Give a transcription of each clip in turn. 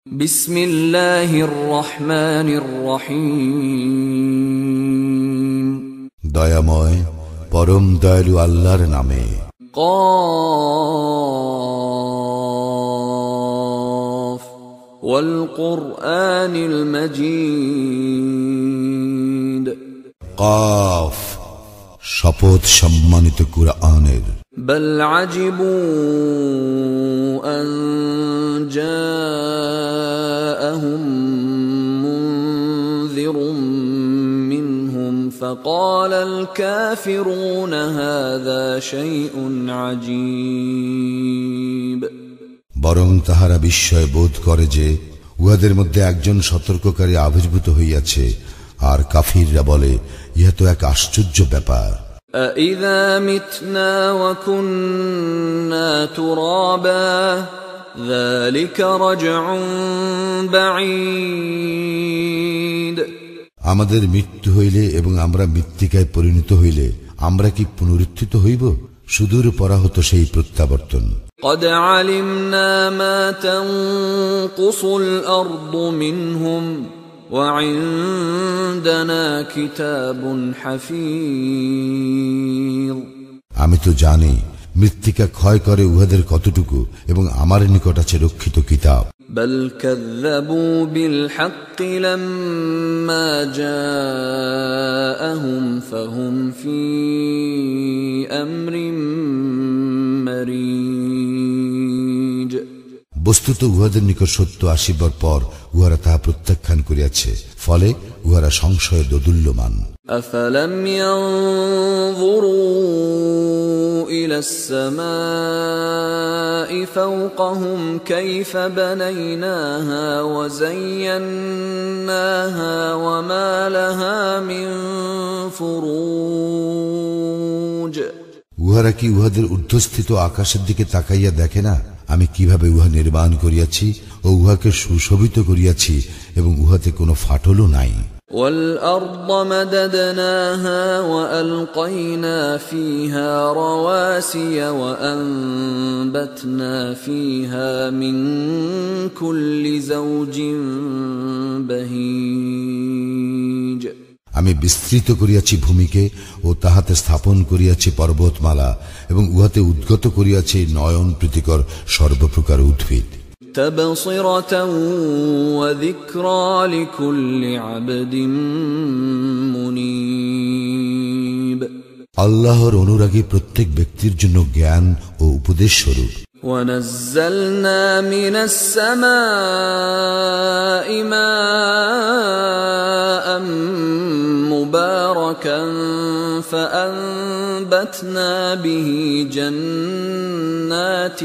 বিসমিল্লাহির রহমানির রহিম। দয়াময় পরম দয়ালু আল্লাহর নামে। কাফ ওয়াল কুরআনিল মাজিদ। কাফ শপথ সম্মানিত কুরআনের। বল আজিবু আন জাআহুম মুনযিরুম মিনহুম ফাকালাল কাফিরুনা হাযা শাইউন আজীব। বরং তাহারা বিস্ময় বোধ করে যে উহাদের মধ্যে একজন সতর্ককারী আবির্ভূত হইয়াছে, আর কাফিররা বলে, ইহা তো এক আশ্চর্য ব্যাপার। أَإِذَا مِتْنَا وَكُنَّا تُرَابًا ذَلِكَ رَجْعٌ بَعِيدٌ। আমাদের মৃত্যু হইলে এবং আমরা মৃত্তিকায় পরিণত হইলে আমরা কি পুনরুত্থিত হইব? সুদূর পরাহত সেই প্রত্যাবর্তন। قَدْ عَلِمْنَا مَا تَنقُصُ الْأَرْضُ مِنْهُمْ وَعِندَنَا كِتَابٌ حَفِيظٌ। আমি তো জানি মৃত্তিকা ক্ষয় করে উহাদের কতটুকু, এবং আমার নিকট আছে রক্ষিত কিতাব। بَلْ كَذَّبُوا بِالْحَقِّ لَمَّا جَاءَهُمْ فَهُمْ فِي أَمْرٍ مَّرِيجٍ। বস্তুত উহাদের নিকট সত্য আসিবার পর উহারা তাহা প্রত্যাখ্যান করিয়াছে, ফলে উহারা সংশয়ে দোদুল্যমান। أَفَلَمْ يَنظُرُوا إِلَى السَّمَاءِ فَوْقَهُمْ كَيْفَ بَنَيْنَاهَا وَزَيَّنَّاهَا وَمَا لَهَا مِن فُرُوجٍ। উহারা কি উহাদের ঊর্ধ্বস্থিত আকাশের দিকে তাকাইয়া দেখে না, আমি কিভাবে উহা নির্মাণ করিয়াছি ও উহাকে সুশোভিত করিয়াছি, এবং উহাতে কোনো ফাটলও নাই। وَالْأَرْضَ مَدَدْنَاهَا وَأَلْقَيْنَا فِيهَا رَوَاسِيَ وَأَنبَتْنَا فِيهَا مِن كُلِّ زَوْجٍ بَهِيجٍ। আমি বিস্তৃত করিয়াছি ভূমিকে ও তাহাতে স্থাপন করিয়াছি পর্বতমালা, এবং উহাতে উদ্গত করিয়াছি নয়ন প্রীতিকর সর্বপ্রকার উদ্ভিদ। تبصرة وذكرى لكل عبد منيب। আল্লাহর অনুরাগী প্রত্যেক ব্যক্তির জন্য জ্ঞান ও উপদেশ স্বরূপ। ونزلنا من السماء ماء مباركا فأنبتنا به جنات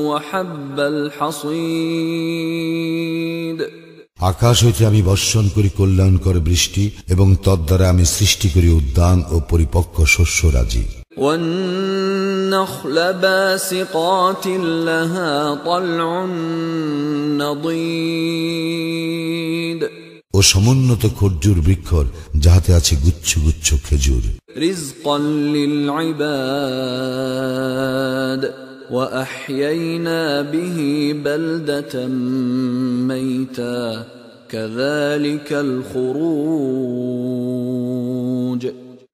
وحب الحصيد। আকাশ হইতে আমি বর্ষণ করি কল্যাণকর বৃষ্টি, এবং তদ্বারা আমি সৃষ্টি করি উদ্যান ও পরিপক্ক শস্যরাজি। والنخل باسقات لها طلع نضيد। ও সমুন্নত খর্জুর বৃক্ষর, যাহাতে আছে গুচ্ছ গুচ্ছ খেজুর। رزقا للعباد وأحيينا به بلدة ميتا كذلك الخروج।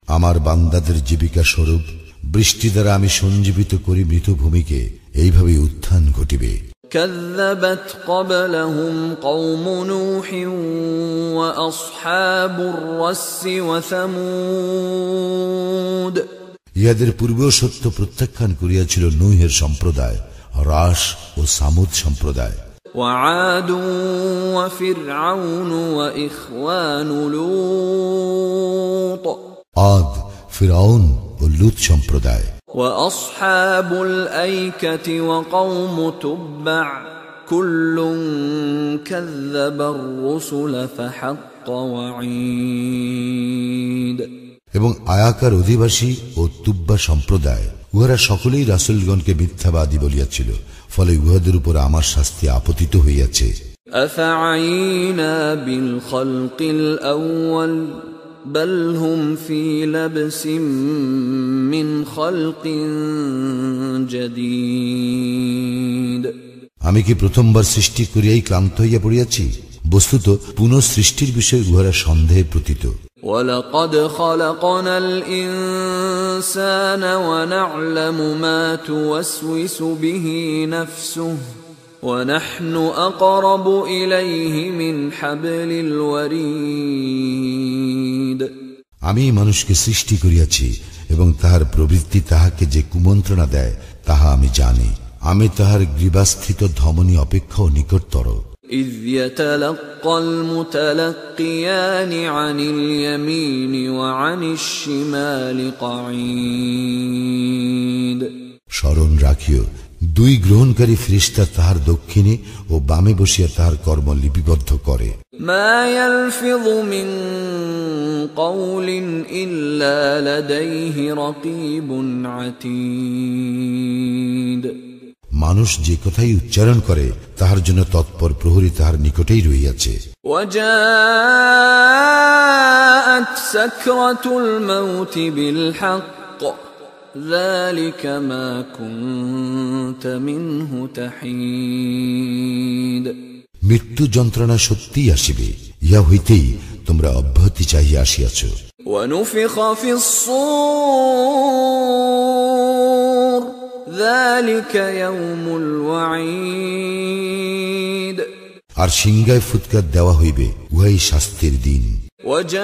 আমার বান্দাদের জীবিকা স্বরূপ বৃষ্টি দ্বারা আমি সঞ্জীবিত করি মৃত ভূমিকে, এইভাবে উত্থান ঘটিবে। كذبت قبلهم قوم نوح وأصحاب الرس وثمود। ইহাদের পূর্বেও সত্য প্রত্যাখ্যান করিয়াছিল নূহের সম্প্রদায়, রাস ও সামুদ সম্প্রদায়। وعاد وفرعون وإخوان لوط। আদ, ফিরআউন ও লূত সম্প্রদায়। وأصحاب الأيكة وقوم تبع كل كذب الرسل فحق وعيد। এবং আয়াকার অধিবাসী ও তুব্বা সম্প্রদায়, উহারা সকলেই রাসূলগণকে মিথ্যাবাদী বলিয়াছিল, ফলে উহাদের উপর আমার শাস্তি আপতিত হইয়াছে। أفعينا بالخلق الأول بل هم في لبس من خلق جديد। আমি কি প্রথমবার সৃষ্টি করিয়াই ক্লান্ত হইয়া পড়িয়াছি? বস্তুত পুনঃসৃষ্টির বিষয়ে উহারা সন্দেহে প্রতীত। وَلَقَدْ خَلَقْنَا الْإِنسَانَ وَنَعْلَمُ مَا تُوَسْوِسُ بِهِ نَفْسُهُ وَنَحْنُ أَقْرَبُ إِلَيْهِ مِنْ حَبْلِ الْوَرِيدِ। আমি মানুষকে সৃষ্টি করিয়াছি এবং তাহার প্রবৃত্তি তাহাকে যে কুমন্ত্রণা দেয় তাহা আমি জানি। আমি তাহার গ্রীবাস্থিত ধমনী অপেক্ষাও নিকটতর। إذ يتلقى المتلقيان عن اليمين وعن الشمال قعيد। স্মরণ রাখিও, দুই গ্রহণকারী ফেরেশতা তাহার দক্ষিণে ও বামে বসিয়া তাহার কর্ম লিপিবদ্ধ করে। ما يلفظ من قول إلا لديه رقيب عتيد। মানুষ যে কথাই উচ্চারণ করে তাহার জন্য তৎপর প্রহরী তাহার নিকটেই রহিয়াছে। وجاءت سكرة الموت بالحق ذلك ما كنت منه تحيد। মৃত্যু যন্ত্রণা সত্যিই আসিবে, ইহা হইতেই তোমরা অব্যাহতি চাহিয়া আসিয়াছ। ونفخ في الصور ذلك يوم الوعيد। আর সিংহায় ফুৎকার দেওয়া হইবে, উহাই শাস্তির দিন। وجاءت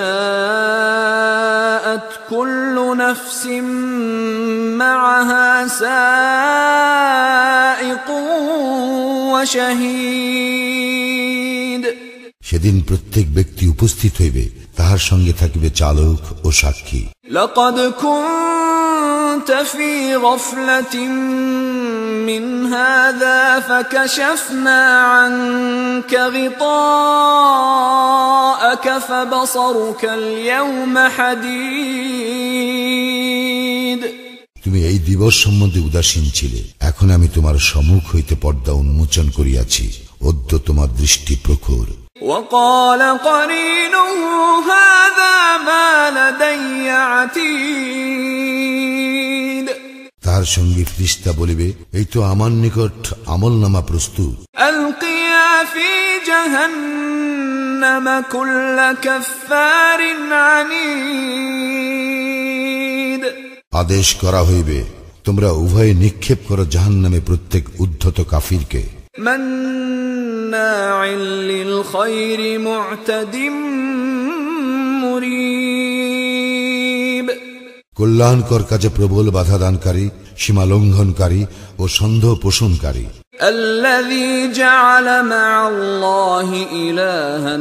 كل نفس معها سائق وشهيد। সেদিন প্রত্যেক ব্যক্তি উপস্থিত হইবে, তাহার সঙ্গে থাকিবে চালক ও সাক্ষী। لقد كنت في غفلة من هذا فكشفنا عنك غطاءك فبصرك اليوم حديد। তুমি এই দিবস সম্বন্ধে উদাসীন ছিলে, এখন আমি তোমার সম্মুখ হইতে পর্দা উন্মোচন করিয়াছি, অদ্য তোমার দৃষ্টি প্রখর। وقال قرينه هذا ما لدي عتيد। তার সঙ্গে ফেরেশতা বলিবে, এই তো আমার নিকট আমলনামা প্রস্তুত। ألقيا في جهنم كل كفار عنيد। আদেশ করা হইবে, তোমরা উভয়ে নিক্ষেপ করো জাহান্নামে প্রত্যেক উদ্ধত কাফিরকে। مناع للخير معتد مريب। কল্যাণকর কাজে প্রবল বাধা দানকারী, সীমা লঙ্ঘনকারী ও সন্দেহ পোষণকারী। الذي جعل مع الله إلها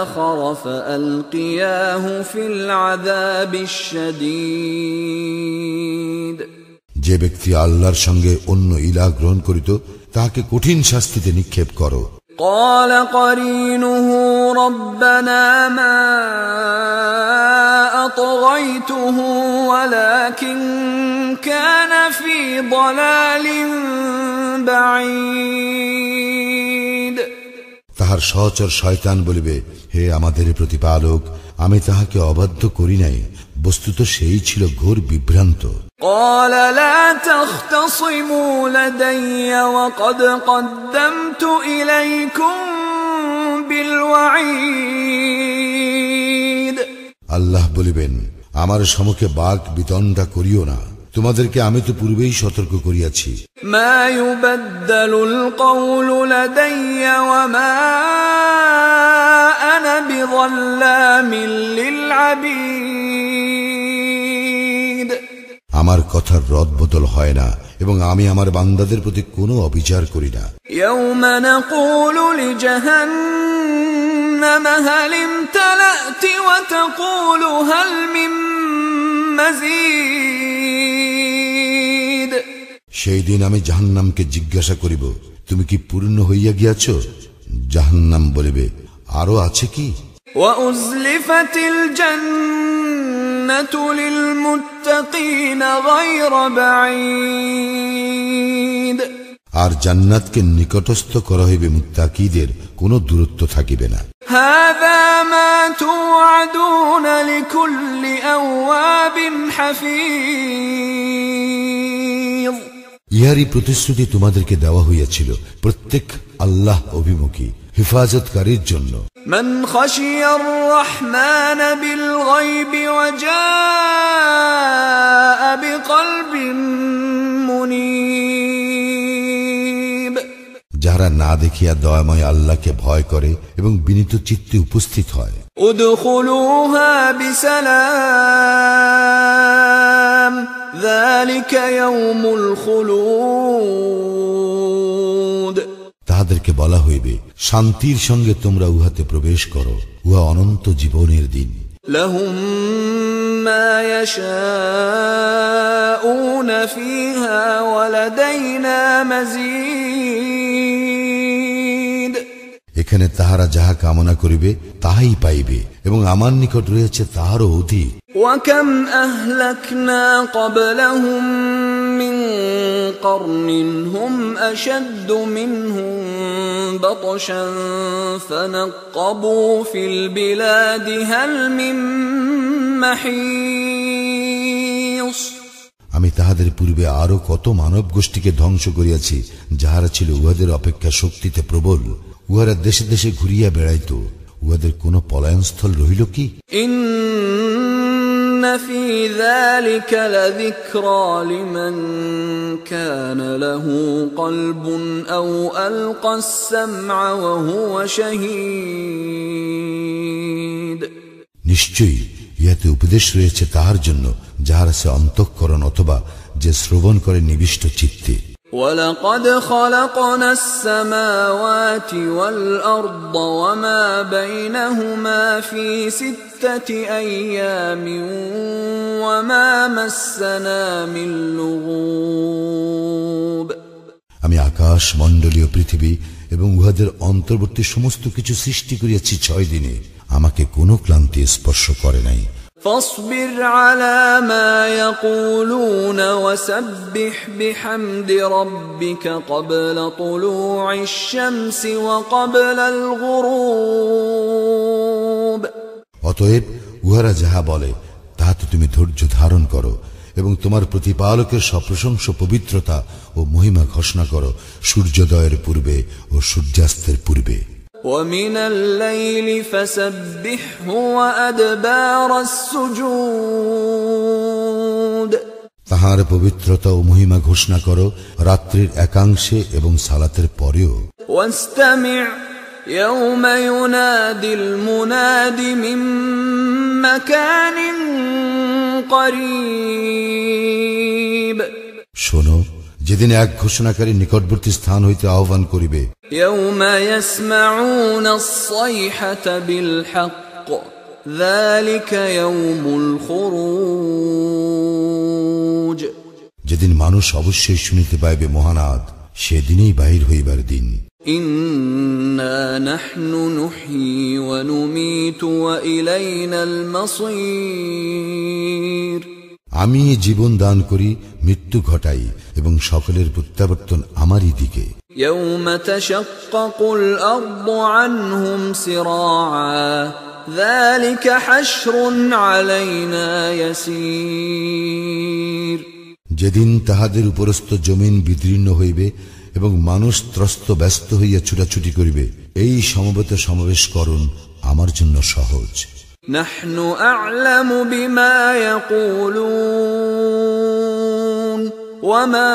آخر فألقياه في العذاب الشديد। যে ব্যক্তি আল্লাহর সঙ্গে অন্য ইলাহ গ্রহণ করিত তাহাকে কঠিন শাস্তিতে নিক্ষেপ করো। قال قرينه ربنا ما أطغيته ولكن كان في ضلال بعيد। তাহার সহচর শয়তান বলিবে, হে আমাদের প্রতিপালক, আমি তাহাকে অবাধ্য করি নাই, বস্তুত সেই ছিল ঘোর বিভ্রান্ত। قال لا تختصموا لدي وقد قدمت إليكم بالوعيد। আল্লাহ বলিবেন, আমার সম্মুখে বাক বিতণ্ডা করিও না, তোমাদেরকে আমি তো পূর্বেই সতর্ক করিয়াছি। ما يبدل القول لدي وما أنا بظلام للعبيد। আমার কথার রদ বদল হয় না এবং আমি আমার বান্দাদের প্রতি কোনো অবিচার করি না। يوم نقول لجهنم هل امتلأت وتقول هل من مزيد। সেই দিন আমি জাহান্নামকে জিজ্ঞাসা করিব, তুমি কি পূর্ণ হইয়া গিয়াছ? জাহান্নাম বলিবে, আরো আছে কি? وأزلفت الجنة للمتقين غير بعيد। আর জান্নাতকে নিকটস্থ করা হইবে মুত্তাকীদের, কোনো দূরত্ব থাকিবে না। هذا ما توعدون لكل أواب حفيظ। ইহারই প্রতিশ্রুতি তোমাদেরকে দেওয়া হইয়াছিল প্রত্যেক আল্লাহ অভিমুখী হিফাজতকারীর জন্য। من خشي الرحمن بالغيب وجاء بقلب منيب, যারা না দেখিয়া দয়াময় আল্লাহকে ভয় করে এবং বিনীত চিত্তে উপস্থিত হয়। ادخلوها بسلام ذلك يوم الخلود, তাহাদেরকে বলা হইবে শান্তির সঙ্গে তোমরা উহাতে প্রবেশ করো, উহা অনন্ত জীবনের দিন। لهم ما يشاءون فيها ولدينا مزيد, এখানে তাহারা যাহা কামনা করিবে তাহাই পাইবে এবং আমার নিকট রয়েছে তাহারও অধিক। وكم أهلكنا قبلهم من قرن هم أشد منهم بطشا فنقبوا في البلاد هل من محيص, আমি তাহাদের পূর্বে আরো কত মানব গোষ্ঠীকে ধ্বংস করিয়াছি যাহারা ছিল উহাদের অপেক্ষা শক্তিতে প্রবল। উহারা দেশে দেশে ঘুরিয়া বেড়াইত, উহাদের কোন পলায়নস্থল রহিল কি? إن في ذلك لذكرى لمن كان له قلب أو ألقى السمع وهو شهيد, নিশ্চয়ই ইহাতে উপদেশ রয়েছে তাহার জন্য যাহারা সে অন্তঃকরণ অথবা যে শ্রবণ করে নিবিষ্ট চিত্তে। ولقد خلقنا السماوات والأرض وما بينهما في 6 أيام وما مسنا من لغوب, আমি আকাশ মণ্ডলীয় পৃথিবী এবং উহাদের অন্তর্বর্তী সমস্ত কিছু সৃষ্টি করিয়াছি 6 দিনে, আমাকে কোনো ক্লান্তি স্পর্শ করে নাই। فاصبر على ما يقولون وسبح بحمد ربك قبل طلوع الشمس وقبل الغروب, অতএব উহারা যাহা বলে তাহাতে তুমি ধৈর্য ধারণ করো এবং তোমার প্রতিপালকের সপ্রশংস পবিত্রতা ও মহিমা ঘোষণা করো সূর্যোদয়ের পূর্বে ও সূর্যাস্তের পূর্বে। ومن الليل فسبحه وأدبار السجود, তাহার পবিত্রতা ও মহিমা ঘোষণা করো রাত্রির একাংশে এবং সালাতের পরেও। واستمع يوم ينادي المناد من مكان قريب, শোনো যেদিন এক ঘোষণাকারী নিকটবর্তী স্থান হইতে আহ্বান করিবে। يوم يسمعون الصيحة بالحق ذلك يوم الخروج, যেদিন মানুষ অবশ্যই শুনিতে পাইবে মহানাদ, সেদিনই বাহির হইবার দিন। إنا نحن نحيي ونميت وإلينا المصير, আমি জীবন দান করি, মৃত্যু ঘটাই এবং সকলের প্রত্যাবর্তন আমারই দিকে। يوم تشقق الأرض عنهم سراعا ذلك حشر علينا يسير, যেদিন তাহাদের উপরস্থ জমিন বিদীর্ণ হইবে এবং মানুষ ত্রস্ত ব্যস্ত হইয়া ছুটাছুটি করিবে, এই সমবেত সমাবেশকরণ আমার জন্য সহজ। نحن أعلم بما يقولون وما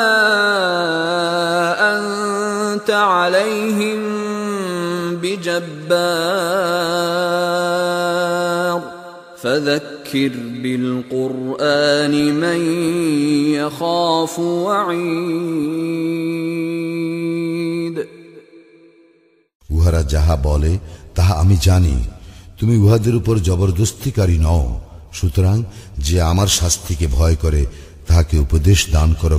أنت عليهم بجبار فذكر بالقرآن من يخاف وعيد, উহারা যাহা বলে তাহা আমি জানি, তুমি উহাদের উপর জবরদস্তিকারী নও, সুতরাং যে আমার শাস্তিকে ভয় করে তাহাকে উপদেশ দান করো